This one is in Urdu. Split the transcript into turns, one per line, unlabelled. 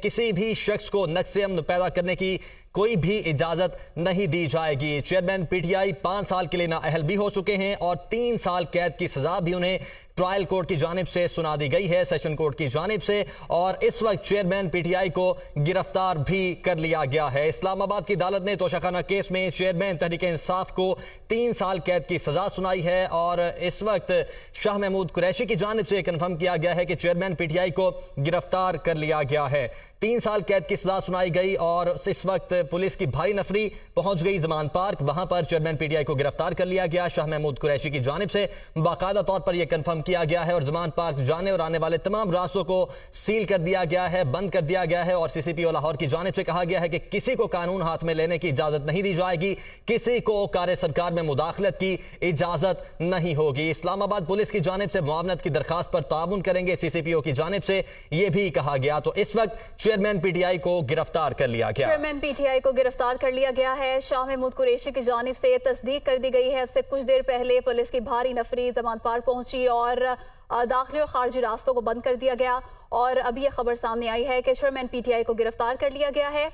کسی بھی شخص کو نقص امن پیدا کرنے کی کوئی بھی اجازت نہیں دی جائے گی۔ چیئرمین پی ٹی آئی 5 سال کے لیے نااہل بھی ہو چکے ہیں اور 3 سال قید کی سزا بھی انہیں ٹرائل کورٹ کی جانب سے سنا دی گئی ہے، سیشن کورٹ کی جانب سے، اور اس وقت چیئرمین پی ٹی آئی کو گرفتار بھی کر لیا گیا ہے۔ اسلام آباد کی عدالت نے توشہ کیس میں چیئرمین تحریک انصاف کو 3 سال قید کی سزا سنائی ہے، اور اس وقت شاہ محمود قریشی کی جانب سے کنفرم کیا گیا ہے کہ چیئرمین پی ٹی آئی کو گرفتار کر لیا گیا ہے۔ 3 سال قید کی سزا سنائی گئی اور اس وقت پولیس کی بھاری نفری پہنچ گئی زمان پارک، وہاں پر چیئرمین پی ٹی آئی کو گرفتار کر لیا گیا۔ شاہ محمود قریشی کی جانب سے باقاعدہ طور پر یہ کنفرم کیا گیا ہے اور زمان پارک جانے اور آنے والے تمام راستوں کو سیل کر دیا گیا ہے، بند کر دیا گیا ہے، اور سی سی پی او لاہور کی جانب سے کہا گیا ہے کہ کسی کو قانون ہاتھ میں لینے کی اجازت نہیں دی جائے گی، کسی کو کار سرکار میں مداخلت کی اجازت نہیں ہوگی۔ اسلام آباد پولیس کی جانب سے معاونت کی درخواست پر تعاون کریں گے، سی سی پی او کی جانب سے یہ بھی کہا گیا۔ تو اس وقت چیئرمین پی ٹی آئی کو گرفتار کر لیا گیا۔
چیئرمین پی ٹی آئی کو گرفتار کر لیا گیا ہے۔ شاہ محمود قریشی کی جانب سے تصدیق کر دی گئی ہے۔ اس سے کچھ دیر پہلے پولیس کی بھاری نفری زمان پارک پہنچی اور داخلی اور خارجی راستوں کو بند کر دیا گیا، اور ابھی یہ خبر سامنے آئی ہے کہ چیئرمین پی ٹی آئی کو گرفتار کر لیا گیا ہے